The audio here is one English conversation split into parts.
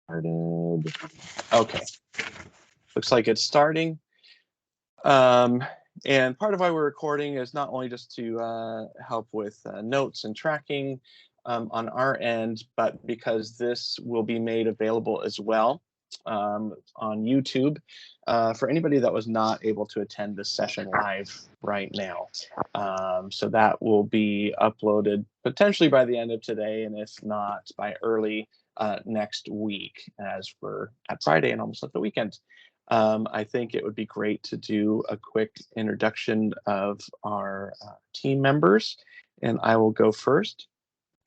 Started. Okay. Looks like it's starting. And part of why we're recording is not only just to help with notes and tracking on our end, but because this will be made available as well on YouTube for anybody that was not able to attend this session live right now. So that will be uploaded potentially by the end of today, and if not, by early next week, as we're at Friday and almost at the weekend. I think it would be great to do a quick introduction of our team members, and I will go first.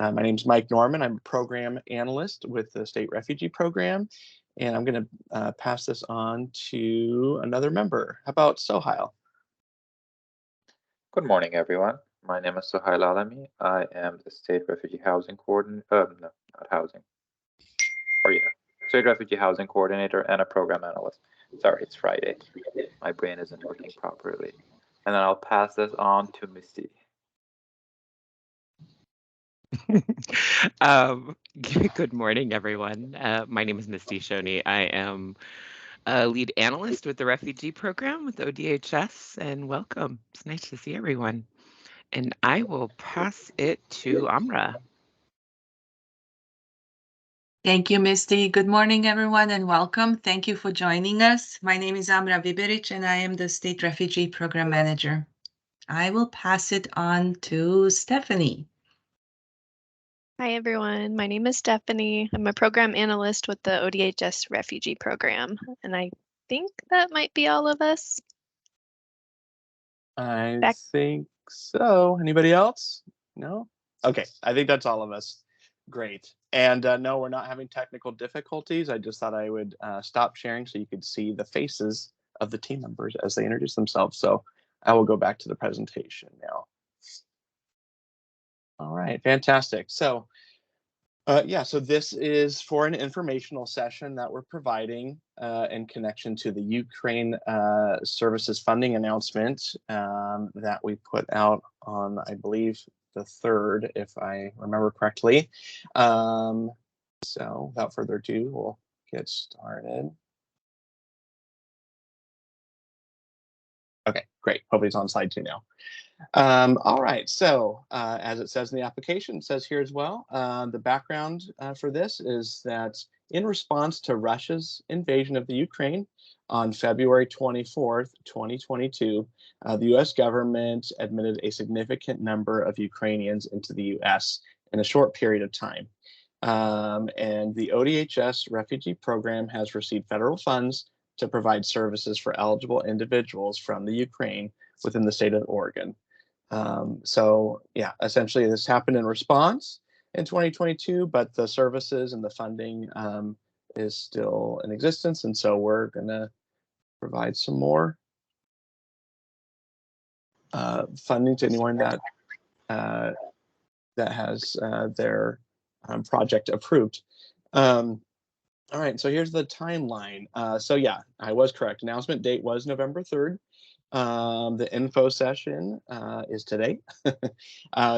My name is Mike Norman. I'm a program analyst with the State Refugee Program, and I'm going to pass this on to another member. How about Sohail? Good morning, everyone. My name is Sohail Alami. I am the State Refugee Housing Coordinator, no, not housing. State Refugee Housing Coordinator and a program analyst. Sorry, it's Friday. My brain isn't working properly. And then I'll pass this on to Misty. Good morning, everyone. My name is Misty Shoney. I am a lead analyst with the Refugee Program with ODHS, and welcome. It's nice to see everyone. And I will pass it to Amra. Thank you, Misty. Good morning, everyone, and welcome. Thank you for joining us. My name is Amra Viberic, and I am the State Refugee Program Manager. I will pass it on to Stephanie. Hi, everyone. My name is Stephanie. I'm a program analyst with the ODHS Refugee Program, and I think that might be all of us. I think so. Anybody else? No? Okay, I think that's all of us. Great. And no, we're not having technical difficulties. I just thought I would stop sharing so you could see the faces of the team members as they introduce themselves. So I will go back to the presentation now. All right, fantastic. So so this is for an informational session that we're providing in connection to the Ukraine Services Funding announcement that we put out on, I believe, the 3rd, if I remember correctly. So without further ado, we'll get started. Okay, great. Hopefully it's on slide 2 now. All right, so as it says in the application, it says here as well, the background for this is that in response to Russia's invasion of the Ukraine on February 24th, 2022, the U.S. government admitted a significant number of Ukrainians into the U.S. in a short period of time. And the ODHS refugee program has received federal funds to provide services for eligible individuals from the Ukraine within the state of Oregon. So yeah, essentially this happened in response in 2022, but the services and the funding is still in existence. And so we're gonna provide some more funding to anyone that that has their project approved. All right, so here's the timeline. So yeah, I was correct. Announcement date was November 3rd. The info session is today.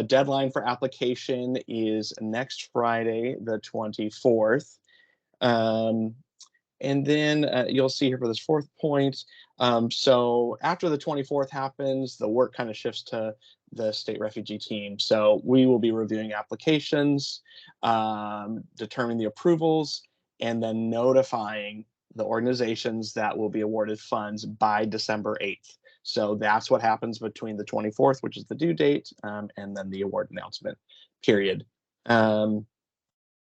Deadline for application is next Friday, the 24th. And then you'll see here for this 4th point. So after the 24th happens, the work kind of shifts to the state refugee team. So we will be reviewing applications, determining the approvals, and then notifying the organizations that will be awarded funds by December 8th. So that's what happens between the 24th, which is the due date, and then the award announcement period. And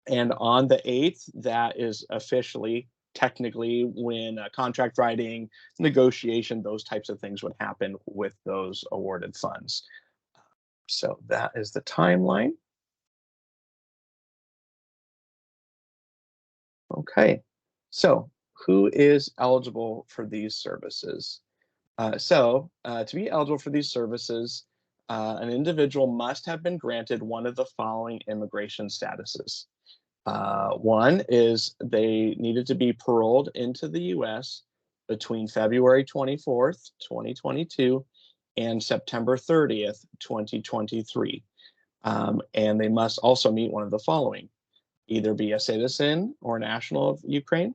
on the 8th, that is officially, technically, when contract writing, negotiation, those types of things would happen with those awarded funds. So that is the timeline. Okay, so who is eligible for these services? To be eligible for these services, an individual must have been granted one of the following immigration statuses. One is they needed to be paroled into the U.S. between February 24th, 2022 and September 30th, 2023. And they must also meet one of the following. either be a citizen or national of Ukraine,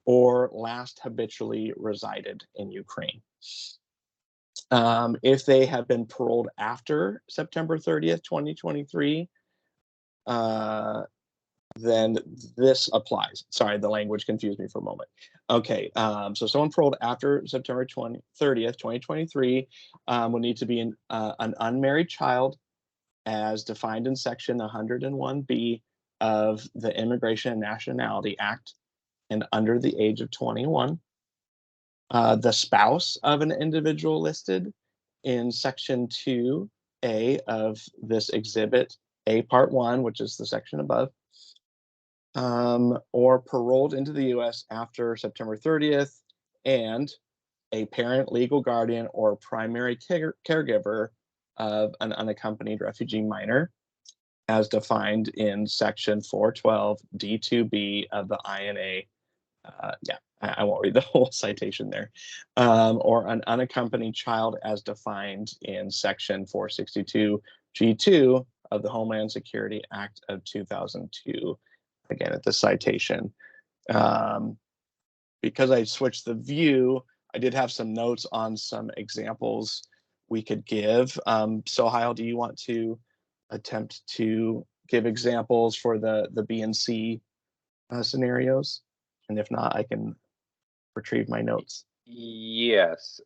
or last habitually resided in Ukraine. If they have been paroled after September 30th, 2023, then this applies. Sorry, the language confused me for a moment. Okay, so someone paroled after September 30th, 2023 will need to be an unmarried child as defined in Section 101B of the Immigration and Nationality Act and under the age of 21. The spouse of an individual listed in Section 2A of this Exhibit A Part 1, which is the section above, or paroled into the U.S. after September 30th, and a parent, legal guardian, or primary caregiver of an unaccompanied refugee minor, as defined in Section 412 D2B of the INA. I won't read the whole citation there. Or an unaccompanied child as defined in Section 462 G2 of the Homeland Security Act of 2002. Again, at the citation. Because I switched the view, I did have some notes on some examples we could give. So Heil, do you want to attempt to give examples for the B and C scenarios? And if not, I can retrieve my notes. Yes.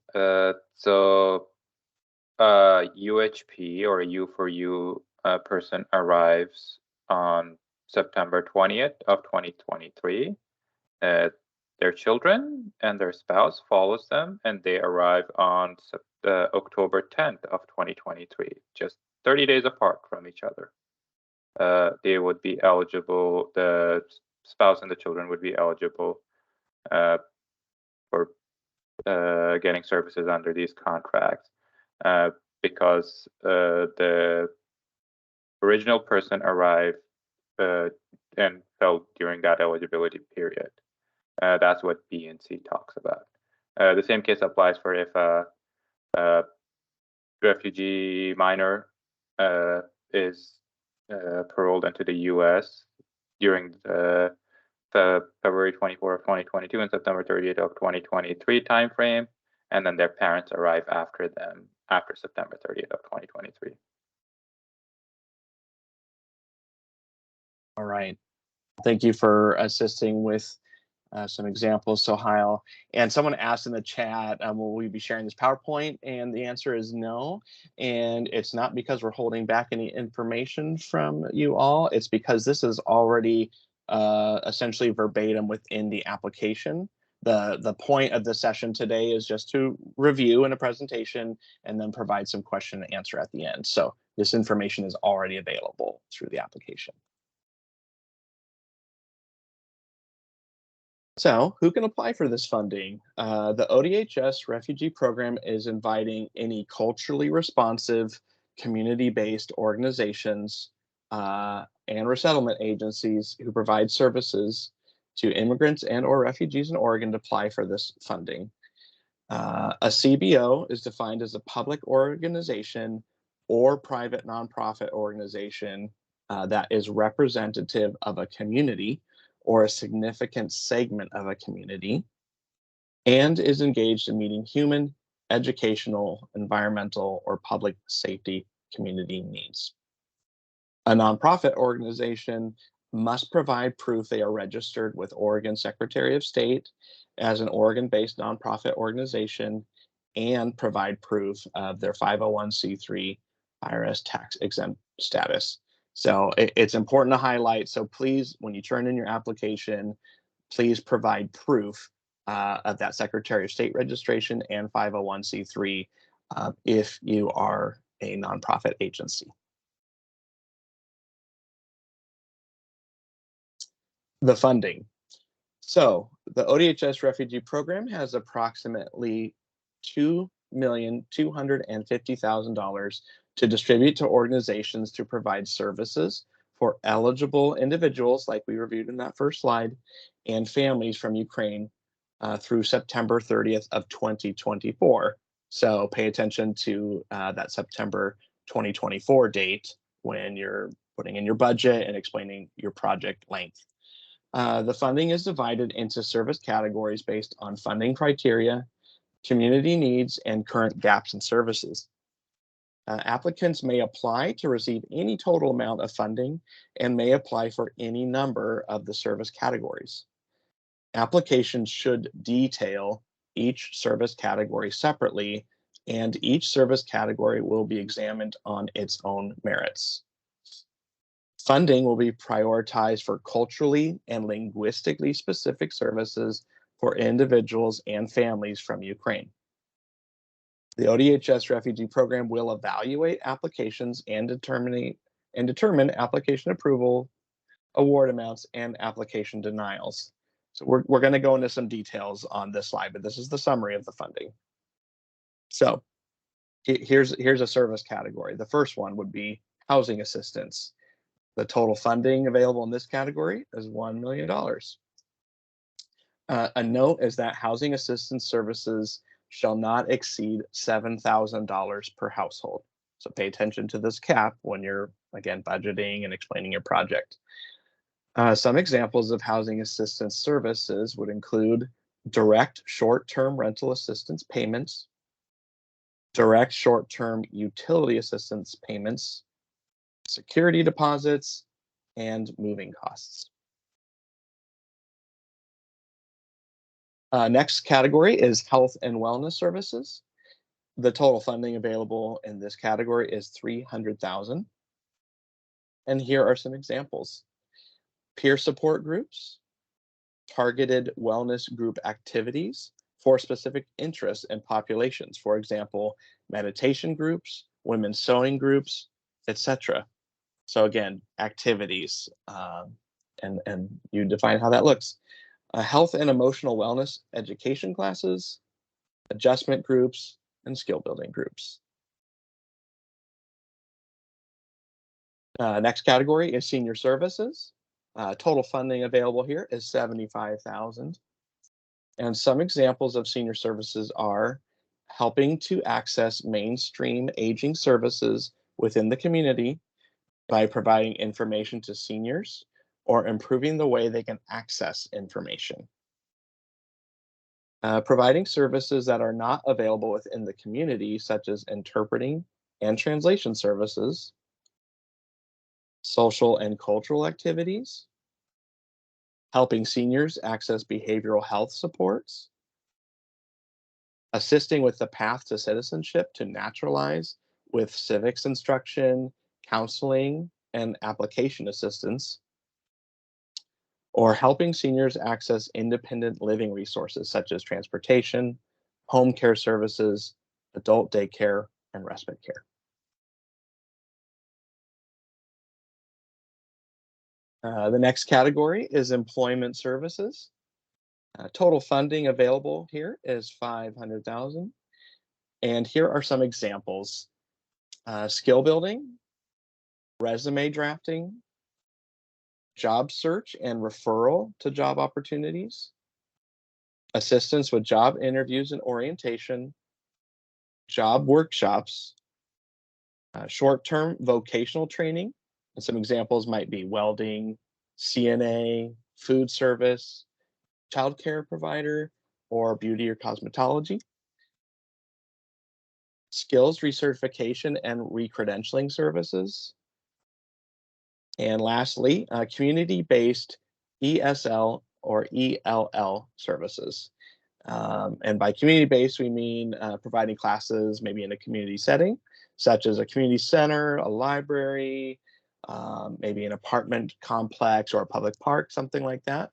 So UHP or U4U person arrives on September 20th of 2023. Their children and their spouse follows them, and they arrive on October 10th of 2023, just 30 days apart from each other. They would be eligible, the spouse and the children would be eligible for getting services under these contracts because the original person arrived and fell during that eligibility period. That's what B and C talks about. The same case applies for if a refugee minor is paroled into the U.S. during the February 24 of 2022 and September 30th of 2023 timeframe, and then their parents arrive after them after September 30th of 2023. All right. Thank you for assisting with some examples, Sohail. And someone asked in the chat, will we be sharing this PowerPoint? And the answer is no. And it's not because we're holding back any information from you all. It's because this is already essentially verbatim within the application. The point of the session today is just to review in a presentation and then provide some question and answer at the end. So this information is already available through the application. So who can apply for this funding? The ODHS refugee program is inviting any culturally responsive, community-based organizations and resettlement agencies who provide services to immigrants and or refugees in Oregon to apply for this funding. A CBO is defined as a public organization or private nonprofit organization that is representative of a community or a significant segment of a community, and is engaged in meeting human, educational, environmental, or public safety community needs. A nonprofit organization must provide proof they are registered with Oregon Secretary of State as an Oregon-based nonprofit organization and provide proof of their 501c3 IRS tax exempt status. So it's important to highlight. So please, when you turn in your application, please provide proof of that Secretary of State registration and 501c3 if you are a nonprofit agency. The funding. So the ODHS refugee program has approximately $2,250,000 to distribute to organizations to provide services for eligible individuals, like we reviewed in that first slide, and families from Ukraine through September 30th of 2024. So pay attention to that September 2024 date when you're putting in your budget and explaining your project length. The funding is divided into service categories based on funding criteria, community needs, and current gaps in services. Applicants may apply to receive any total amount of funding and may apply for any number of the service categories. Applications should detail each service category separately, and each service category will be examined on its own merits. Funding will be prioritized for culturally and linguistically specific services for individuals and families from Ukraine. The ODHS refugee program will evaluate applications and determine application approval, award amounts, and application denials. So we're going to go into some details on this slide, but this is the summary of the funding. So here's a service category. The first one would be housing assistance. The total funding available in this category is $1 million. A note is that housing assistance services shall not exceed $7,000 per household. So pay attention to this cap when you're, again, budgeting and explaining your project. Some examples of housing assistance services would include direct short-term rental assistance payments, direct short-term utility assistance payments, security deposits, and moving costs. Next category is health and wellness services. The total funding available in this category is $300,000. And here are some examples. Peer support groups, targeted wellness group activities for specific interests and populations. For example, meditation groups, women's sewing groups, etc. So again, activities, and you define how that looks. Health and emotional wellness education classes, adjustment groups, and skill building groups. Next category is senior services. Total funding available here is $75,000. And some examples of senior services are helping to access mainstream aging services within the community by providing information to seniors or improving the way they can access information. Providing services that are not available within the community, such as interpreting and translation services, social and cultural activities, helping seniors access behavioral health supports, assisting with the path to citizenship to naturalize with civics instruction, counseling, and application assistance, or helping seniors access independent living resources such as transportation, home care services, adult daycare, and respite care. The next category is employment services. Total funding available here is $500,000. And here are some examples. Skill building, resume drafting, job search and referral to job opportunities, assistance with job interviews and orientation, job workshops, short-term vocational training. And some examples might be welding, CNA, food service, childcare provider, or beauty or cosmetology. Skills recertification and recredentialing services. And lastly, community-based ESL or ELL services. And by community-based, we mean providing classes maybe in a community setting, such as a community center, a library, maybe an apartment complex or a public park, something like that.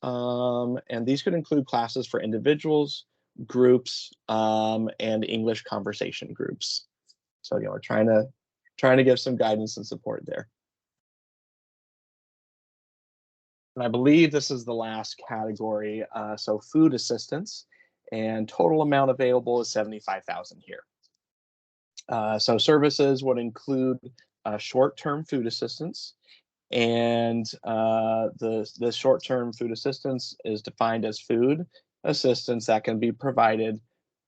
And these could include classes for individuals, groups, and English conversation groups. So we're trying to give some guidance and support there. And I believe this is the last category. So food assistance, and total amount available is $75,000 here. So services would include short-term food assistance, and the short-term food assistance is defined as food assistance that can be provided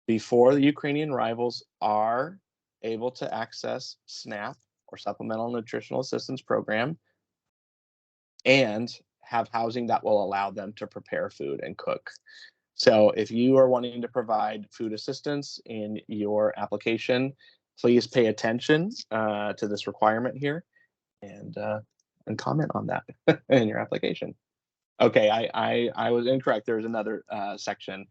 before the Ukrainian rivals are able to access SNAP or supplemental nutritional assistance program, and have housing that will allow them to prepare food and cook. So if you are wanting to provide food assistance in your application, please pay attention to this requirement here and comment on that in your application. Okay, I was incorrect. There's another section.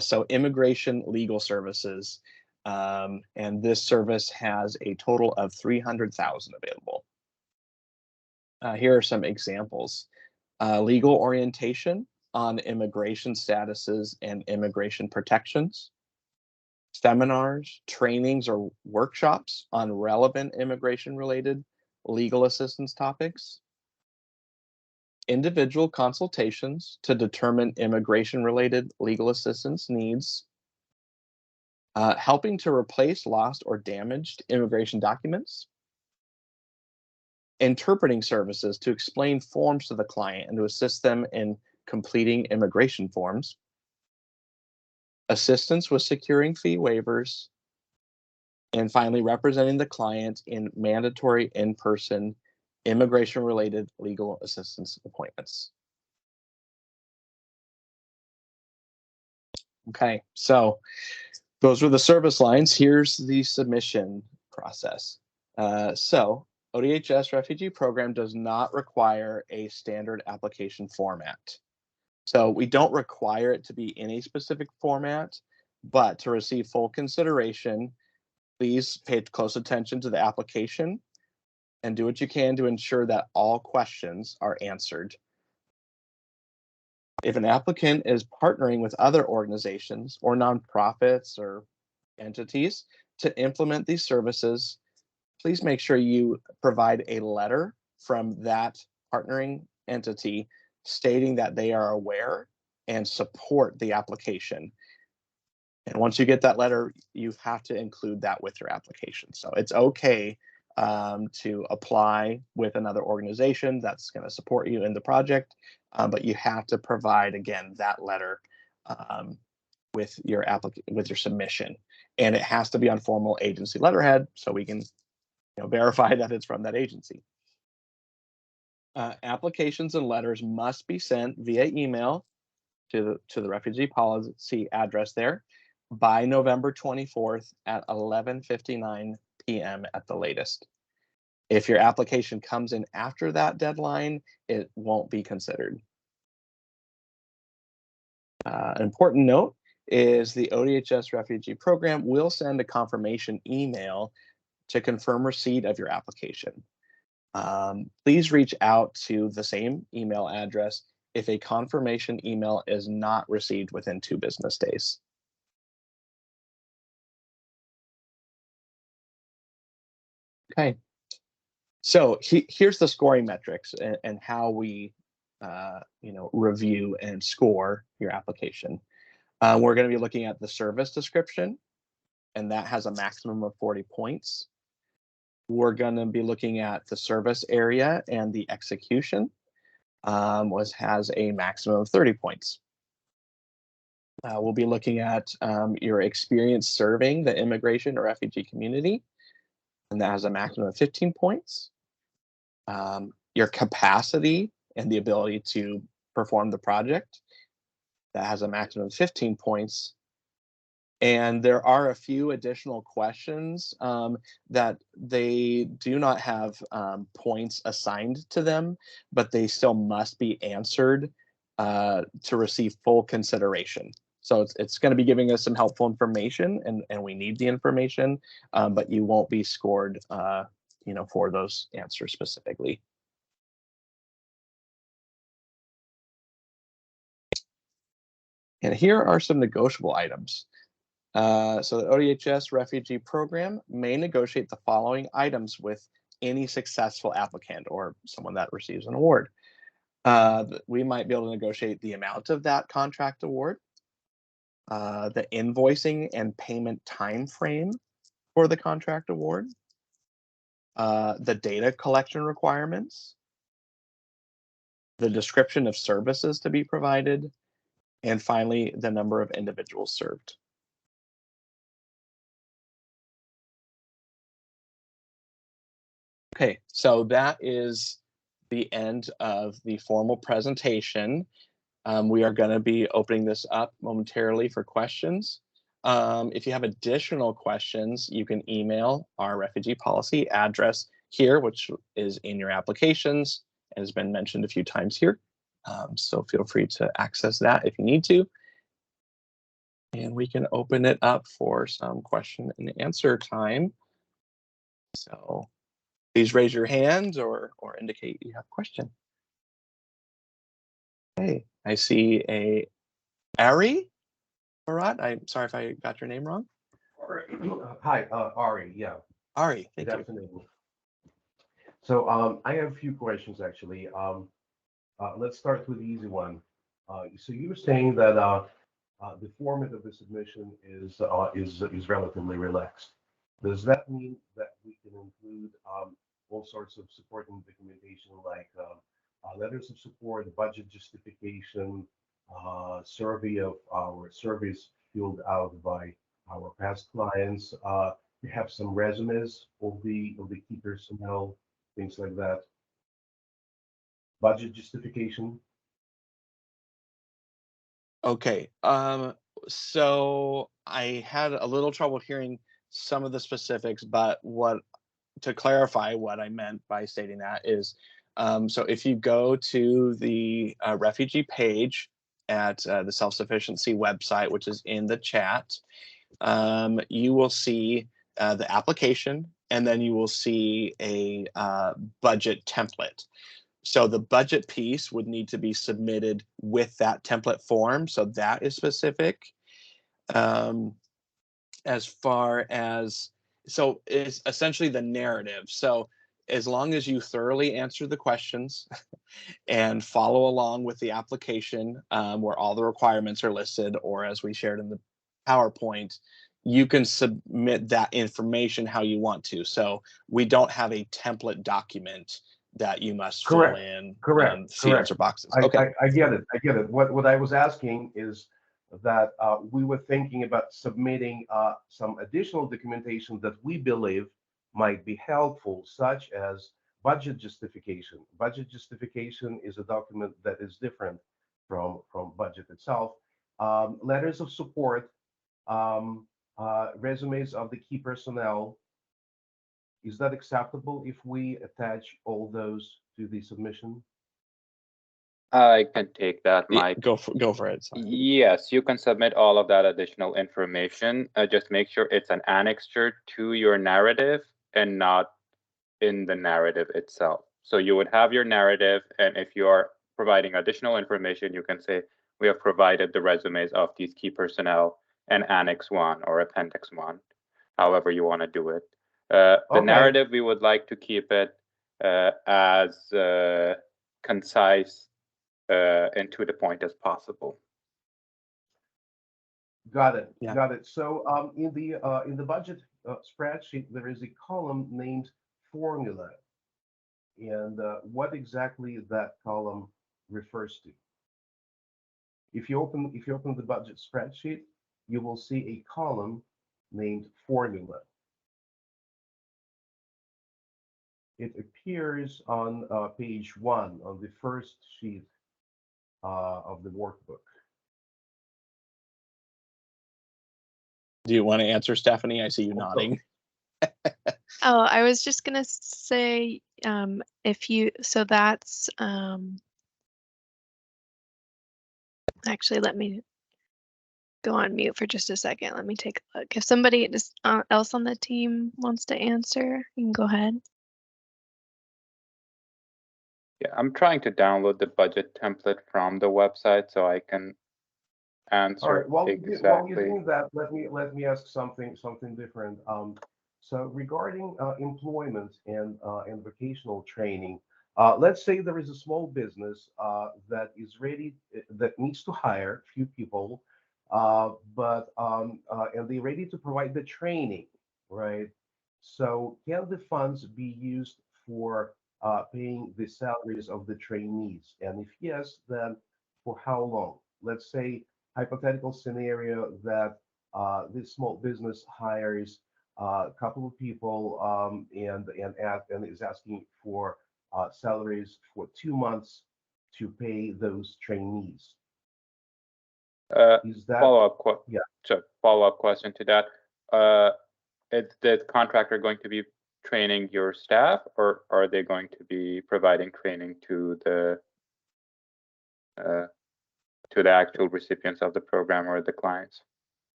So immigration legal services, and this service has a total of 300,000 available. Here are some examples. Legal orientation on immigration statuses and immigration protections, seminars, trainings, or workshops on relevant immigration-related legal assistance topics, individual consultations to determine immigration-related legal assistance needs, helping to replace lost or damaged immigration documents, interpreting services to explain forms to the client and to assist them in completing immigration forms, assistance with securing fee waivers, and finally, representing the client in mandatory in-person immigration-related legal assistance appointments. Okay, so those were the service lines. Here's the submission process. So ODHS Refugee Program does not require a standard application format. So we don't require it to be in a specific format, but to receive full consideration, please pay close attention to the application and do what you can to ensure that all questions are answered. If an applicant is partnering with other organizations or nonprofits or entities to implement these services, please make sure you provide a letter from that partnering entity stating that they are aware and support the application. And once you get that letter, you have to include that with your application. So it's okay to apply with another organization that's going to support you in the project, but you have to provide, again, that letter with your submission, and it has to be on formal agency letterhead so we can verify that it's from that agency. Applications and letters must be sent via email to the refugee policy address there by November 24th at 11:59 p.m. at the latest. If your application comes in after that deadline, it won't be considered. An important note is the ODHS Refugee Program will send a confirmation email to confirm receipt of your application. Please reach out to the same email address if a confirmation email is not received within 2 business days. Okay, so here's the scoring metrics and how we review and score your application. We're going to be looking at the service description, and that has a maximum of 40 points. We're going to be looking at the service area, and the execution has a maximum of 30 points. We'll be looking at your experience serving the immigration or refugee community, and that has a maximum of 15 points. Your capacity and the ability to perform the project, that has a maximum of 15 points. And there are a few additional questions that they do not have points assigned to them, but they still must be answered to receive full consideration. So it's going to be giving us some helpful information, and we need the information, but you won't be scored for those answers specifically. And here are some negotiable items. So the ODHS Refugee Program may negotiate the following items with any successful applicant or someone that receives an award. We might be able to negotiate the amount of that contract award, the invoicing and payment time frame for the contract award, the data collection requirements, the description of services to be provided, and finally, the number of individuals served. Okay, so that is the end of the formal presentation. We are going to be opening this up momentarily for questions. If you have additional questions, you can email our refugee policy address here, which is in your applications and has been mentioned a few times here. So feel free to access that if you need to. And we can open it up for some question and answer time. So please raise your hand or indicate you have a question. Okay, I see a Ari Barat. I'm sorry if I got your name wrong. Hi, Ari. Yeah. Ari, thank Good you. afternoon. So I have a few questions actually. Let's start with the easy one. So you were saying that the format of the submission is relatively relaxed. Does that mean that we can include all sorts of supporting documentation like letters of support, budget justification, survey of our surveys filled out by our past clients? We have some resumes of the key personnel, things like that. Budget justification. Okay, so I had a little trouble hearing some of the specifics, but to clarify what I meant by stating that is, so if you go to the refugee page at the Self-Sufficiency website, which is in the chat, you will see the application, and then you will see a budget template. So the budget piece would need to be submitted with that template form. So that is specific. As far as, so is essentially the narrative. So as long as you thoroughly answer the questions and follow along with the application where all the requirements are listed, or as we shared in the PowerPoint, you can submit that information how you want to. So we don't have a template document that you must fill in fields or boxes. Okay. I get it. I get it. What I was asking is that we were thinking about submitting some additional documentation that we believe might be helpful, such as budget justification. Budget justification is a document that is different from budget itself. Letters of support, resumes of the key personnel. Is that acceptable if we attach all those to the submission? I can take that, Mike. Go for it. Sorry. Yes, you can submit all of that additional information. Just make sure it's an annexure to your narrative and not in the narrative itself. So you would have your narrative, and if you are providing additional information, you can say, we have provided the resumes of these key personnel and Annex 1 or Appendix 1, however you want to do it. The narrative, we would like to keep it as concise and to the point as possible. Got it. Yeah. Got it. So in the budget spreadsheet, there is a column named formula, and what exactly that column refers to. If you open the budget spreadsheet, you will see a column named formula. It appears on page 1 on the first sheet of the workbook. Do you want to answer, Stephanie? I see you nodding. Oh, I was just gonna say, so that's, actually, let me go on mute for just a second. Let me take a look. If somebody else on the team wants to answer, you can go ahead. Yeah, I'm trying to download the budget template from the website so I can answer. All right. While exactly. you're doing that, let me ask something different. So regarding employment and vocational training, let's say there is a small business that is ready, that needs to hire a few people, and they're ready to provide the training, right? So can the funds be used for paying the salaries of the trainees? And if yes, then for how long? Let's say hypothetical scenario that this small business hires a couple of people and is asking for salaries for 2 months to pay those trainees. Is that yeah? So follow-up question to that: is the contractor going to be training your staff, or are they going to be providing training to the actual recipients of the program or the clients?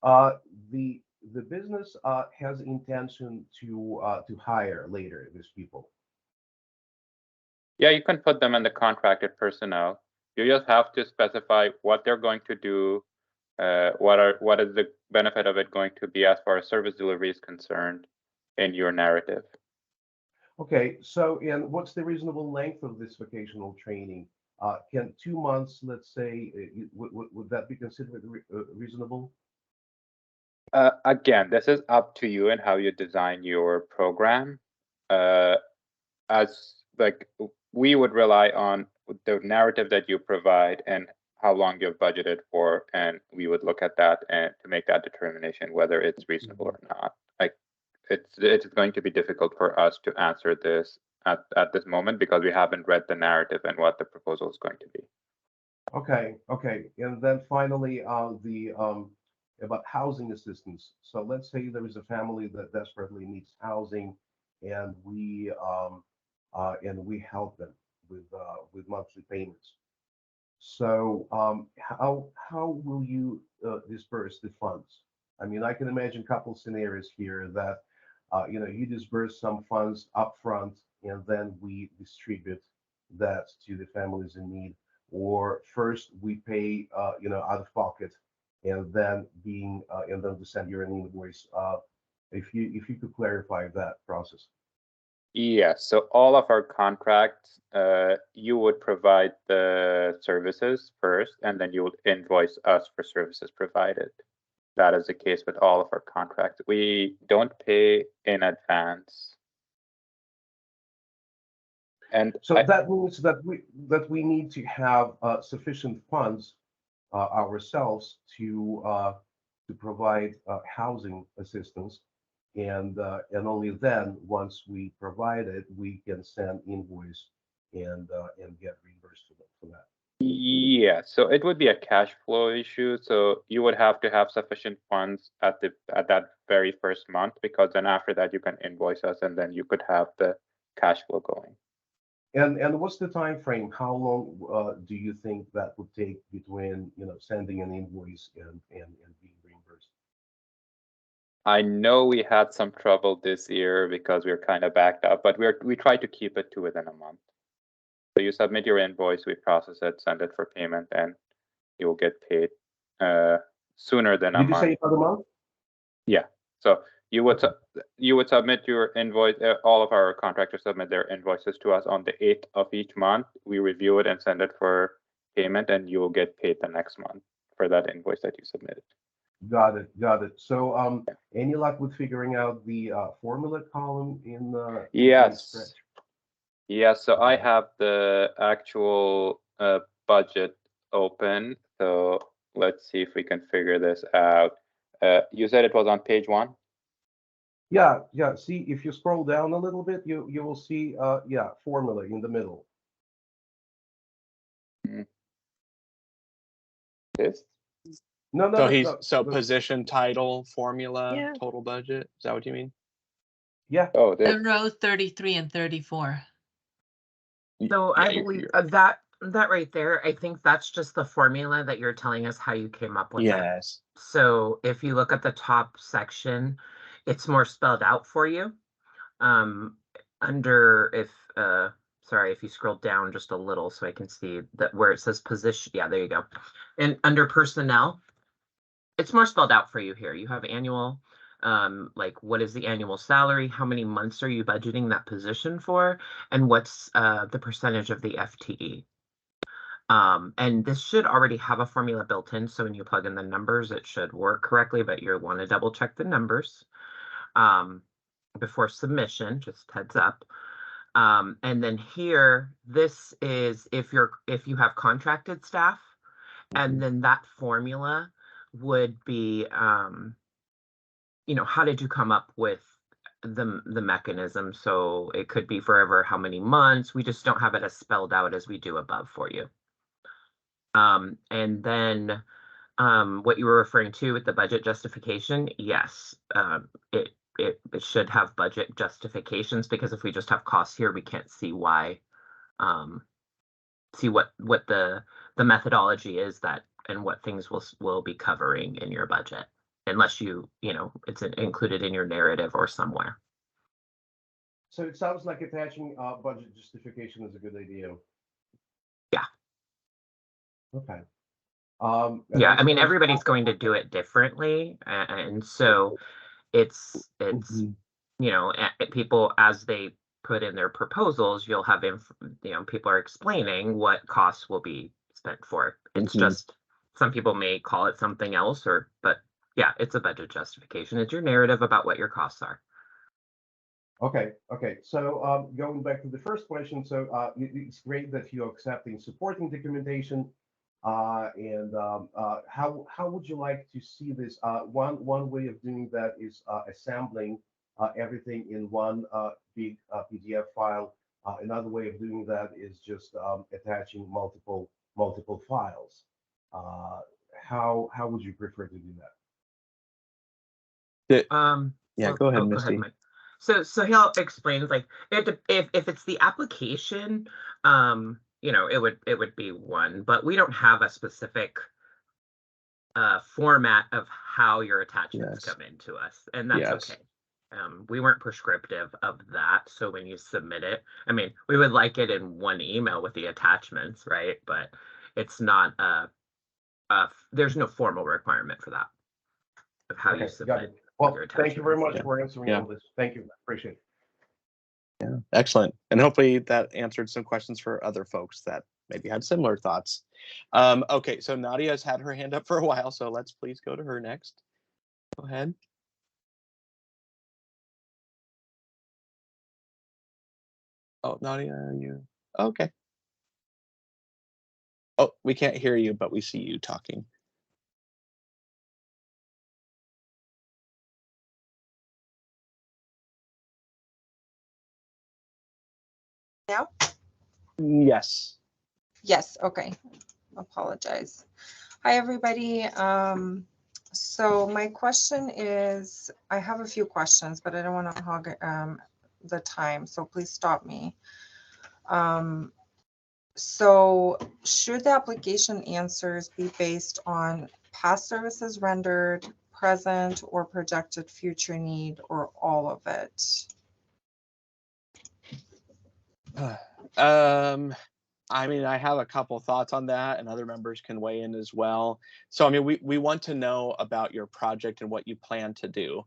The business has intention to hire later these people. Yeah, you can put them in the contracted personnel. You just have to specify what they're going to do, what is the benefit of it going to be as far as service delivery is concerned in your narrative. Okay, so and what's the reasonable length of this vocational training? Can 2 months, let's say, would that be considered reasonable? Again, this is up to you and how you design your program. As like we would rely on the narrative that you provide and how long you've budgeted for, and we would look at that and to make that determination whether it's reasonable or not. Like it's going to be difficult for us to answer this at this moment because we haven't read the narrative and what the proposal is going to be. Okay, and then finally, about housing assistance. So let's say there is a family that desperately needs housing, and we help them with monthly payments. So how will you disperse the funds? I mean, I can imagine a couple scenarios here that you disperse some funds upfront, and then we distribute that to the families in need. Or first we pay out of pocket, and then to send you an invoice. If you could clarify that process. Yes, so all of our contracts, you would provide the services first, and then you would invoice us for services provided. That is the case with all of our contracts. We don't pay in advance. And so that means that we need to have sufficient funds ourselves to provide housing assistance, and only then, once we provide it, we can send invoice and get reimbursed for that. Yeah, so it would be a cash flow issue. So you would have to have sufficient funds at that very first month, because then after that you can invoice us, and then you could have the cash flow going. And what's the time frame? How long do you think that would take between sending an invoice and being reimbursed? I know we had some trouble this year because we're kind of backed up, but we try to keep it to within a month. So you submit your invoice, we process it, send it for payment, and you will get paid sooner than a month. Did you say about a month? Yeah. So you would submit your invoice. All of our contractors submit their invoices to us on the 8th of each month. We review it and send it for payment, and you will get paid the next month for that invoice that you submitted. Got it. So, any luck with figuring out the formula column in the Yes. Yes. So I have the actual budget open. So let's see if we can figure this out. You said it was on page 1? Yeah. See, if you scroll down a little bit, you will see formula in the middle. This? No. So position, title, formula, Yeah. total budget. Is that what you mean? Yeah. Oh, this. The row 33 and 34. So Yeah, I believe that right there, I think that's just the formula that you're telling us how you came up with it. Yes. So if you look at the top section, it's more spelled out for you. If you scroll down just a little so I can see that where it says position. Yeah, there you go. And under personnel, it's more spelled out for you here. You have annual, like what is the annual salary? How many months are you budgeting that position for? And what's the percentage of the FTE? And this should already have a formula built in. So when you plug in the numbers, it should work correctly, but you'll want to double check the numbers before submission, just heads up. And then here, this is if you have contracted staff, and then that formula would be how did you come up with the mechanism? So it could be forever how many months. We just don't have it as spelled out as we do above for you. And then what you were referring to with the budget justification, yes, it should have budget justifications, because if we just have costs here, we can't see why, see what the methodology is that and what things will be covering in your budget, unless it's included in your narrative or somewhere. So it sounds like attaching budget justification is a good idea. Yeah. Okay. Yeah, I mean, everybody's going to do it differently, and so it's people, as they put in their proposals, you'll have people are explaining what costs will be spent for. It's just some people may call it something else, but yeah, it's a budget justification. It's your narrative about what your costs are. Okay. So going back to the first question, so it's great that you're accepting supporting documentation. And how would you like to see this? One way of doing that is assembling everything in one big PDF file. Another way of doing that is just attaching multiple files. How would you prefer to do that? Yeah, go ahead, Misty. Mike. So he'll explain, like, if it's the application, it would be one, but we don't have a specific format of how your attachments come into us, and that's okay. We weren't prescriptive of that, so when you submit it, I mean, we would like it in one email with the attachments, right? But it's not there's no formal requirement for that of how you submit. Well, thank you very much for answering all this. Thank you. Appreciate it. Yeah, excellent. And hopefully that answered some questions for other folks that maybe had similar thoughts. Okay, so Nadia has had her hand up for a while, so let's please go to her next. Go ahead. Oh, Nadia, are you okay? Oh, we can't hear you, but we see you talking. Now? Yes. Yes, okay. Apologize. Hi, everybody. So my question is, I have a few questions, but I don't want to hog the time, so please stop me. So should the application answers be based on past services rendered, present or projected future need, or all of it? I mean, I have a couple thoughts on that, and other members can weigh in as well. So, I mean, we want to know about your project and what you plan to do.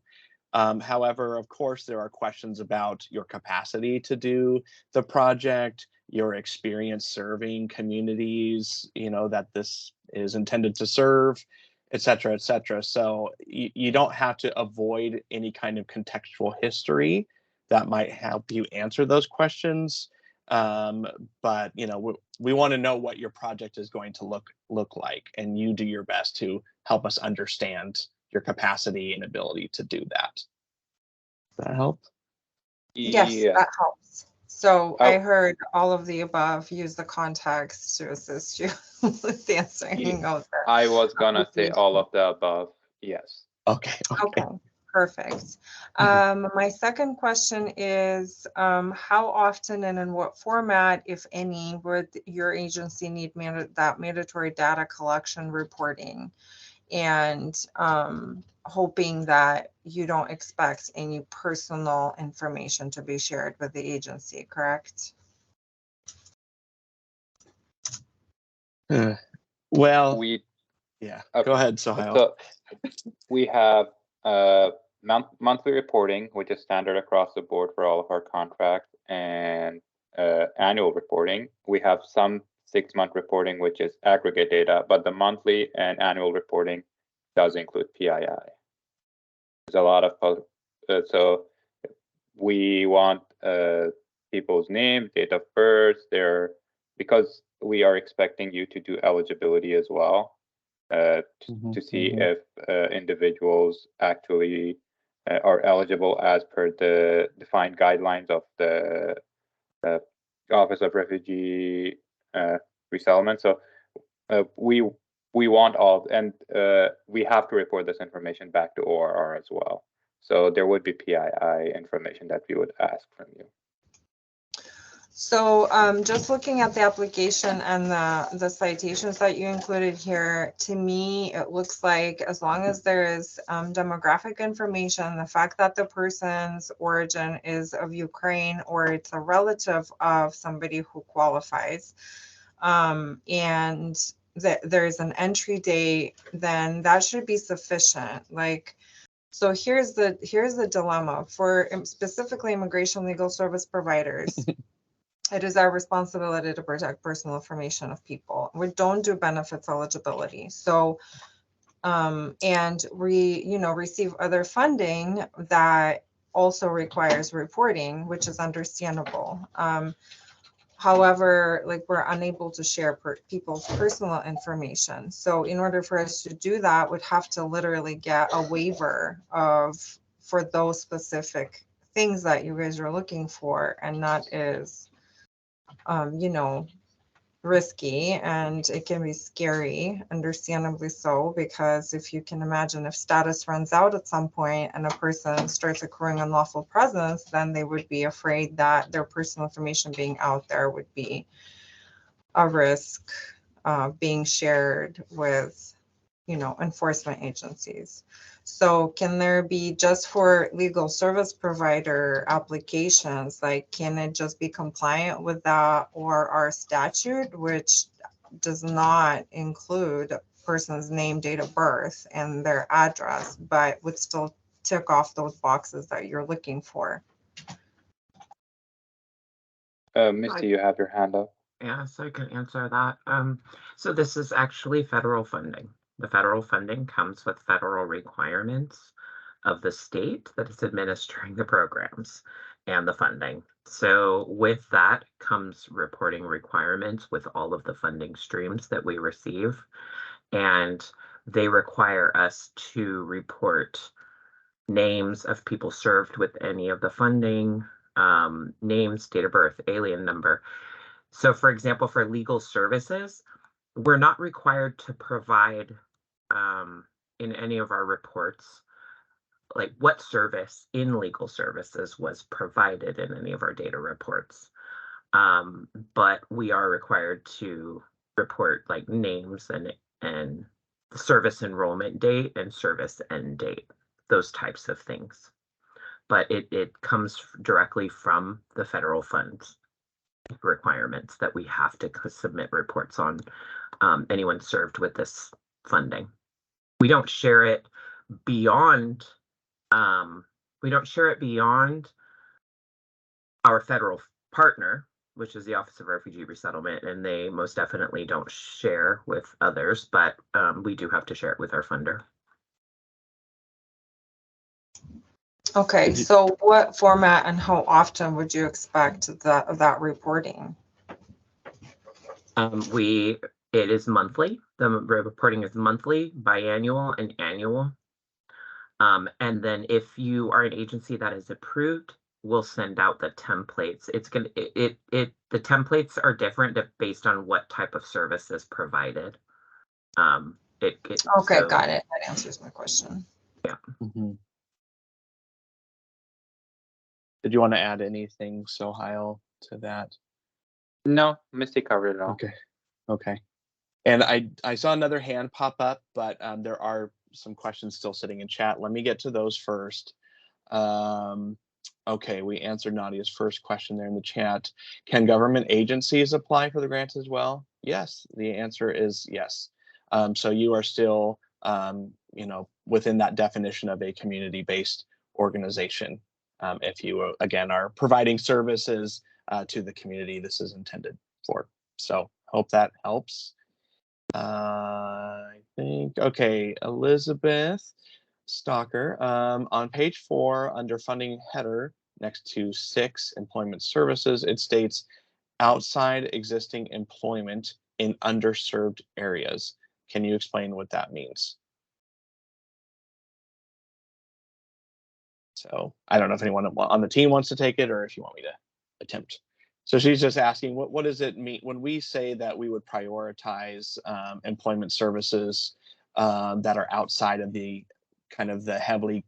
However, of course, there are questions about your capacity to do the project, your experience serving communities, that this is intended to serve, et cetera, et cetera. So you don't have to avoid any kind of contextual history that might help you answer those questions. But we want to know what your project is going to look like, and you do your best to help us understand your capacity and ability to do that. Does that help? Yes, that helps. So I heard all of the above. Use the context to assist you with answering of that. I was gonna say all of the above. Yes. Okay. Perfect. My second question is, how often and in what format, if any, would your agency need that mandatory data collection reporting? And hoping that you don't expect any personal information to be shared with the agency, correct? Well, go ahead, Sohail. So we have monthly reporting, which is standard across the board for all of our contracts, and annual reporting. We have some 6-month reporting, which is aggregate data, but the monthly and annual reporting does include PII. There's a lot of so we want people's name, date of birth, because we are expecting you to do eligibility as well, to see if individuals actually are eligible as per the defined guidelines of the Office of Refugee Resettlement. So we want all, and we have to report this information back to ORR as well. So there would be PII information that we would ask from you. So just looking at the application and the citations that you included here, to me, it looks like as long as there is demographic information, the fact that the person's origin is of Ukraine or it's a relative of somebody who qualifies, and that there's an entry date, then that should be sufficient. Like, so here's the dilemma for specifically immigration legal service providers. It is our responsibility to protect personal information of people. We don't do benefits eligibility. So, and we, receive other funding that also requires reporting, which is understandable. However, like we're unable to share people's personal information. So in order for us to do that, we'd have to literally get a waiver for those specific things that you guys are looking for, and that is risky, and it can be scary, understandably so, because if you can imagine, if status runs out at some point and a person starts accruing unlawful presence, then they would be afraid that their personal information being out there would be a risk being shared with, enforcement agencies. So can there be, just for legal service provider applications, like can it just be compliant with that or our statute, which does not include a person's name, date of birth, and their address, but would still tick off those boxes that you're looking for? Misty, you have your hand up. Yeah, so I can answer that. So this is actually federal funding. The federal funding comes with federal requirements of the state that is administering the programs and the funding. So with that comes reporting requirements with all of the funding streams that we receive. And they require us to report names of people served with any of the funding, names, date of birth, alien number. So for example, for legal services, we're not required to provide in any of our reports, like what service in legal services was provided in any of our data reports. But we are required to report like names and service enrollment date and service end date, those types of things. But it comes directly from the federal funds requirements that we have to submit reports on anyone served with this funding. We don't share it beyond our federal partner, which is the Office of Refugee Resettlement, and they most definitely don't share with others, but we do have to share it with our funder. Okay, so what format and how often would you expect that reporting? It is monthly. The reporting is monthly, biannual, and annual. And then if you are an agency that is approved, we'll send out the templates. The templates are different based on what type of service is provided. Okay, got it. That answers my question. Yeah. Mm-hmm. Did you want to add anything, Sohail, to that? No, Misty covered it all. Okay. And I saw another hand pop up, but there are some questions still sitting in chat. Let me get to those first. Okay, we answered Nadia's first question there in the chat. Can government agencies apply for the grant as well? Yes, the answer is yes. So you are still, within that definition of a community-based organization. If you, again, are providing services to the community this is intended for. So hope that helps. I think, okay, Elizabeth Stalker, on page 4 under funding header next to 6 employment services, it states outside existing employment in underserved areas. Can you explain what that means? So I don't know if anyone on the team wants to take it or if you want me to attempt. So she's just asking, what does it mean when we say that we would prioritize employment services that are outside of the kind of the heavily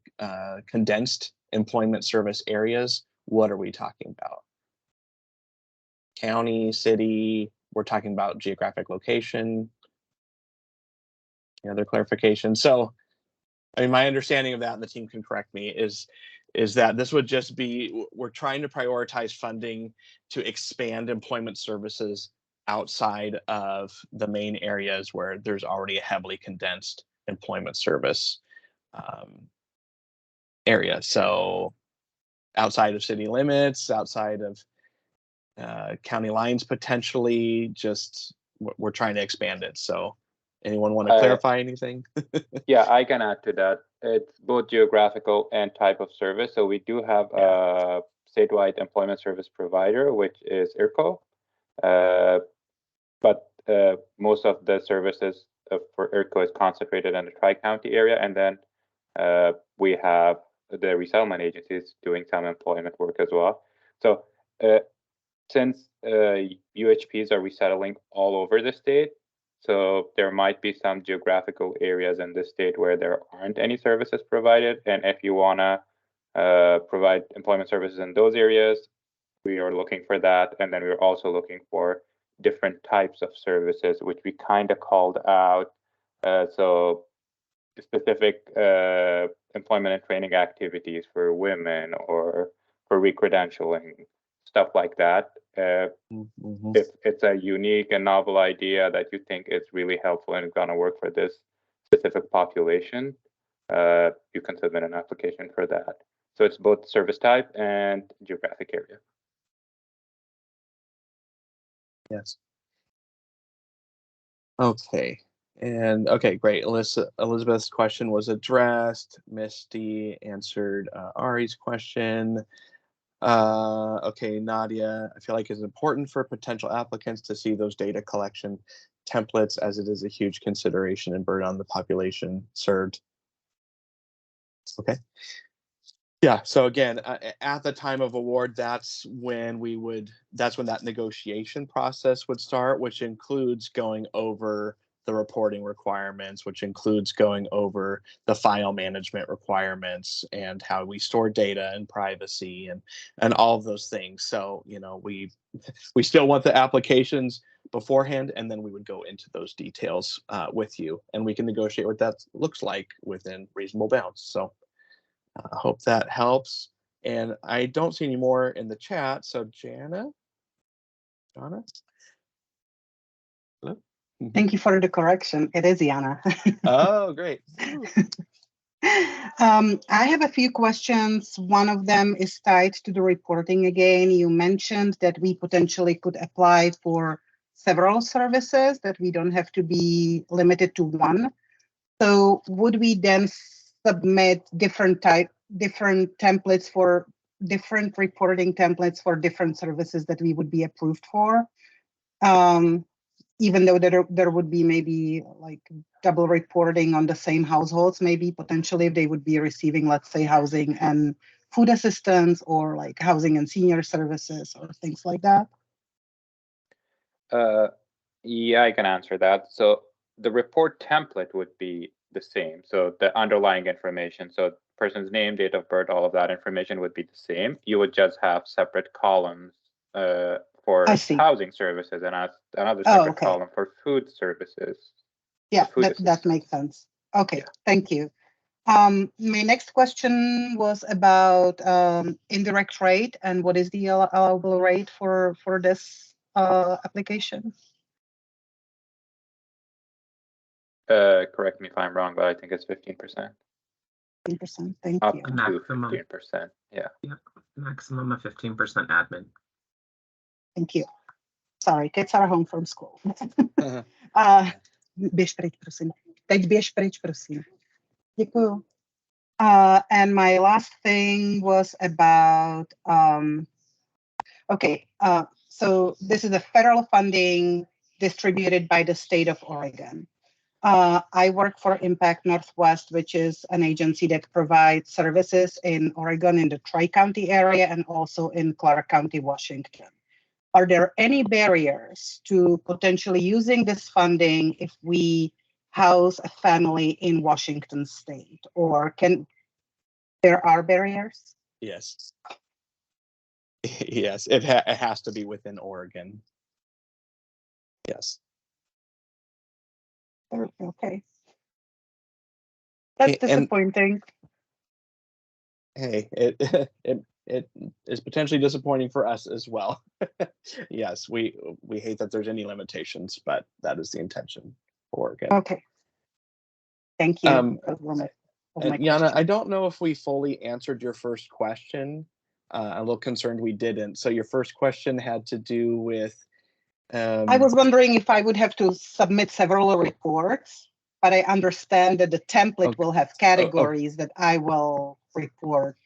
condensed employment service areas? What are we talking about? County, city? We're talking about geographic location. Any other clarification? So, I mean, my understanding of that, and the team can correct me, is that this would just be, we're trying to prioritize funding to expand employment services outside of the main areas where there's already a heavily condensed employment service area. So outside of city limits, outside of county lines, potentially, just we're trying to expand it. So anyone want to clarify anything? Yeah, I can add to that. It's both geographical and type of service. So we do have a statewide employment service provider, which is IRCO. But most of the services for IRCO is concentrated in the Tri-County area. And then we have the resettlement agencies doing some employment work as well. So since UHPs are resettling all over the state, so there might be some geographical areas in the state where there aren't any services provided. And if you want to provide employment services in those areas, we are looking for that. And then we're also looking for different types of services, which we kind of called out. So specific employment and training activities for women or for recredentialing, stuff like that. If it's a unique and novel idea that you think is really helpful and going to work for this specific population, you can submit an application for that. So it's both service type and geographic area. Yes. Okay. And okay, great. Elizabeth's question was addressed. Misty answered Ari's question. Okay, Nadia, I feel like it's important for potential applicants to see those data collection templates, as it is a huge consideration and burden on the population served. Okay. Yeah, so again, at the time of award, that's when that negotiation process would start, which includes going over the reporting requirements, which includes going over the file management requirements and how we store data and privacy and all of those things. So, you know, we still want the applications beforehand, and then we would go into those details with you, and we can negotiate what that looks like within reasonable bounds. So I hope that helps. And I don't see any more in the chat. So Jana? Hello? Thank you for the correction. It is Jana. Oh, great. I have a few questions. One of them is tied to the reporting again. You mentioned that we potentially could apply for several services, that we don't have to be limited to one. So would we then submit different templates for different reporting templates for different services that we would be approved for? Even though there would be maybe like double reporting on the same households, maybe potentially if they would be receiving, let's say, housing and food assistance, or like housing and senior services or things like that? Yeah, I can answer that. So the report template would be the same. So the underlying information, so person's name, date of birth, all of that information would be the same. You would just have separate columns for housing services and another separate column for food services. Yeah, that makes sense. Okay, thank you. My next question was about indirect rate and what is the allowable rate for this application? Correct me if I'm wrong, but I think it's 15%. 15%, thank Up you. to 15%, yeah. Maximum of 15% admin. Thank you. Sorry, kids are home from school. Běž pryč, prosím. Teď běž pryč, prosím. Děkuju. And my last thing was about, so this is a federal funding distributed by the state of Oregon. I work for Impact Northwest, which is an agency that provides services in Oregon in the Tri-County area and also in Clark County, Washington. Are there any barriers to potentially using this funding if we house a family in Washington State, or there are barriers? Yes. Yes, it has to be within Oregon. Yes. Okay. That's disappointing. Hey, it is potentially disappointing for us as well. Yes, we hate that there's any limitations, but that is the intention for Oregon. Okay. Thank you. And Yana, I don't know if we fully answered your first question. I'm a little concerned we didn't. So your first question had to do with. I was wondering if I would have to submit several reports, but I understand that the template will have categories that I will report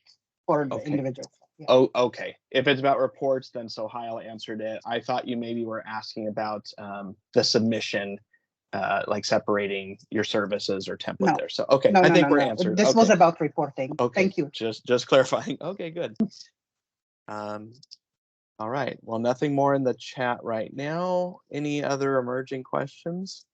for the individual. Yeah. Oh, okay. If it's about reports, then Sohail answered it. I thought you maybe were asking about the submission, like separating your services or template there. So, okay, I think we're answered. This was about reporting. Okay. Thank you. Just clarifying. Okay, good. All right. Well, nothing more in the chat right now. Any other emerging questions?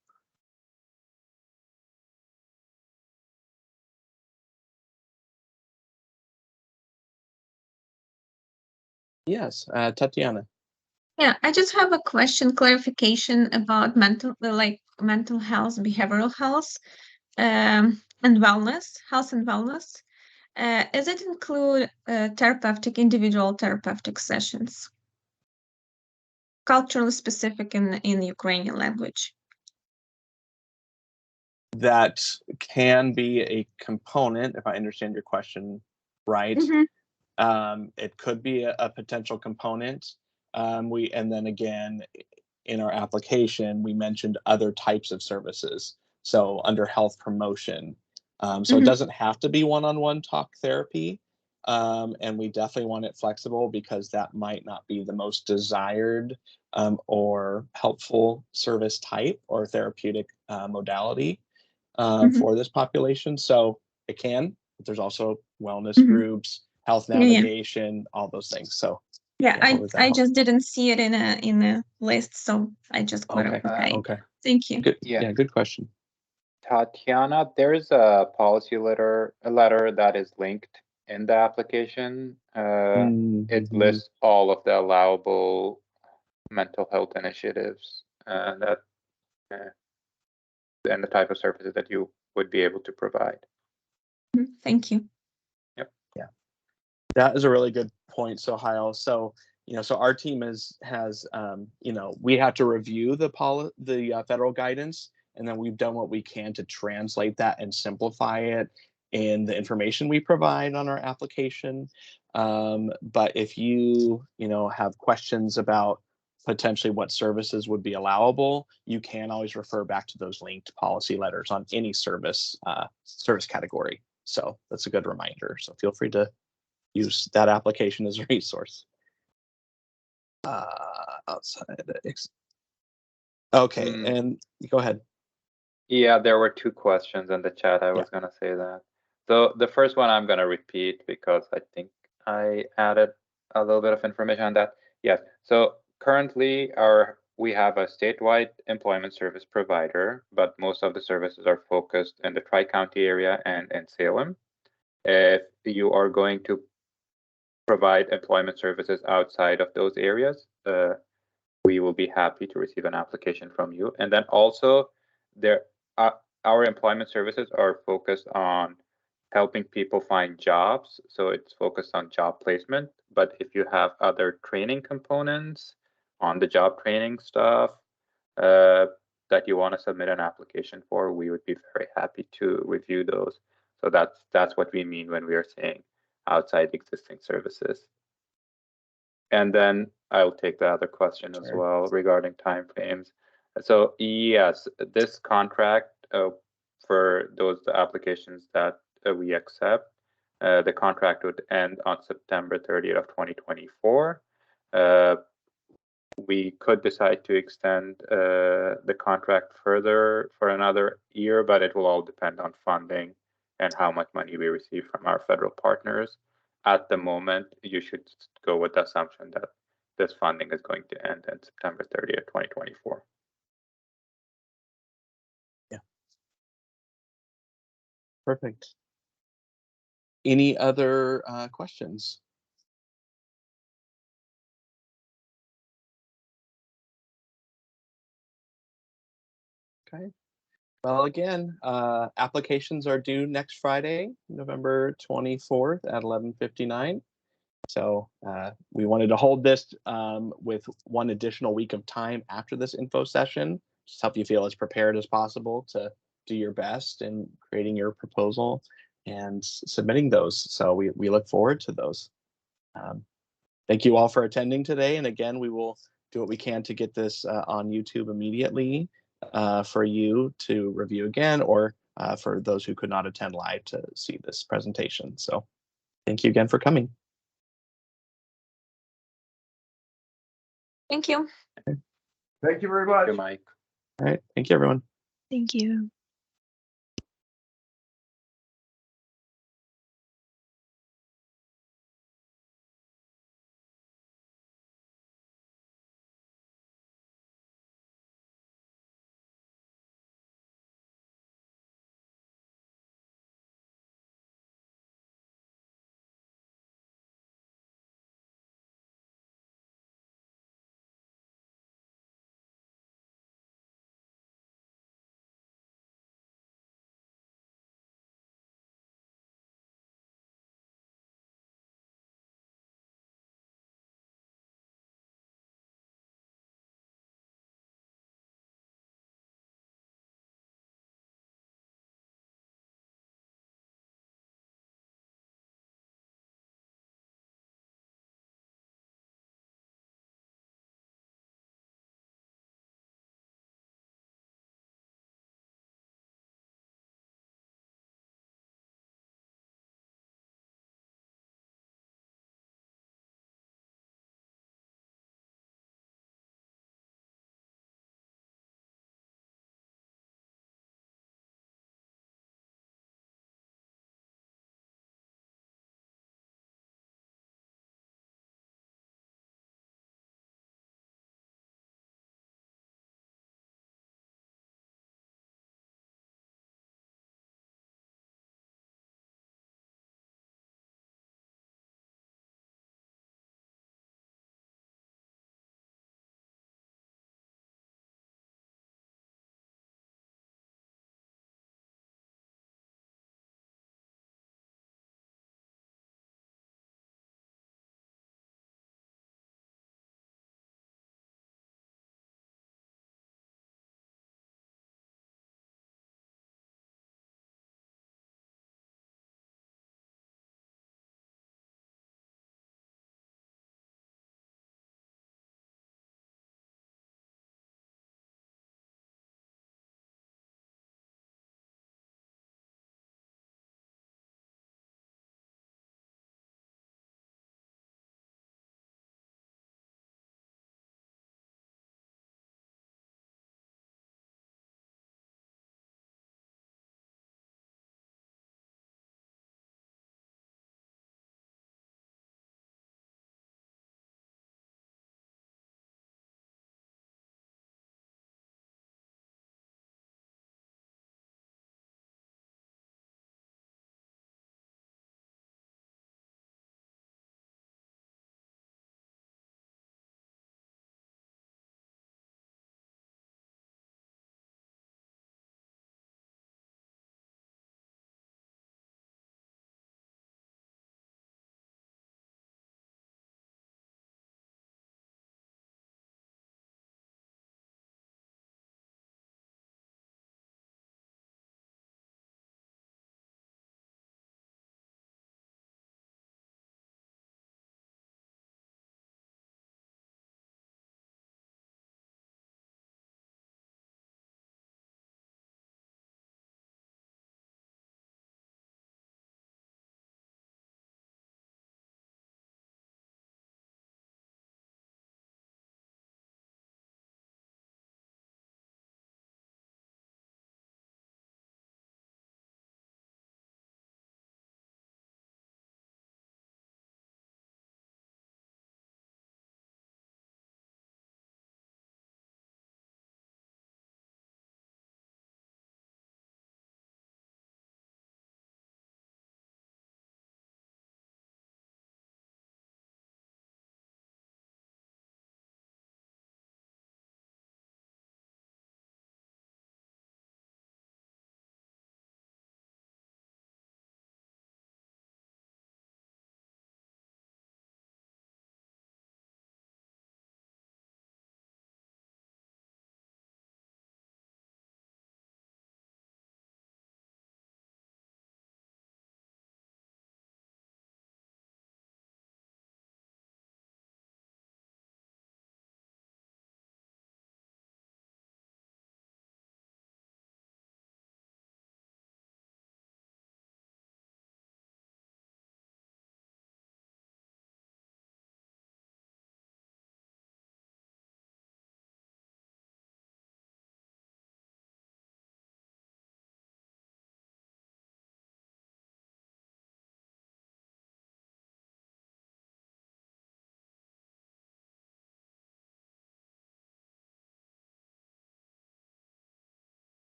Yes, Tatiana. Yeah, I just have a clarification about mental health, behavioral health, and wellness, health and wellness. Does it include individual therapeutic sessions, culturally specific in Ukrainian language? That can be a component, if I understand your question right. It could be a potential component. And then again, in our application, we mentioned other types of services. So under health promotion. So it doesn't have to be one-on-one talk therapy. And we definitely want it flexible because that might not be the most desired or helpful service type or therapeutic modality for this population. So it can, but there's also wellness groups, health navigation, all those things. So yeah, I just didn't see it in a list, so I just clarified. Okay. Thank you. Good. Yeah, good question. Tatiana, there's a policy letter that is linked in the application. It lists all of the allowable mental health initiatives and the type of services that you would be able to provide. Thank you. Yep. Yeah, that is a really good point, Sohail. So so our team has we have to review the federal guidance, and then we've done what we can to translate that and simplify it in the information we provide on our application. But if you have questions about potentially what services would be allowable, you can always refer back to those linked policy letters on any service category. So that's a good reminder. So feel free to use that application as a resource. Outside. Okay, and go ahead. Yeah, there were two questions in the chat. I was going to say that. So the first one I'm going to repeat because I think I added a little bit of information on that. Yes. So currently we have a statewide employment service provider, but most of the services are focused in the Tri-County area and in Salem. If you are going to provide employment services outside of those areas, we will be happy to receive an application from you. And then also our employment services are focused on helping people find jobs. So it's focused on job placement. But if you have other training components on the job training stuff that you want to submit an application for, we would be very happy to review those. So that's what we mean when we are saying outside existing services. And then I'll take the other question as well regarding timeframes. So yes, this contract for those applications that we accept, the contract would end on September 30th of 2024. we could decide to extend the contract further for another year, but it will all depend on funding and how much money we receive from our federal partners. At the moment, you should go with the assumption that this funding is going to end on September 30th, 2024. Yeah. Perfect. Any other questions? Okay. Well, again, applications are due next Friday, November 24th at 11:59. So we wanted to hold this with one additional week of time after this info session, just help you feel as prepared as possible to do your best in creating your proposal and submitting those. So we look forward to those. Thank you all for attending today. And again, we will do what we can to get this on YouTube immediately for you to review again, or for those who could not attend live to see this presentation. So thank you again for coming. Thank you. Thank you very much. Thank you, Mike. All right. Thank you, everyone. Thank you.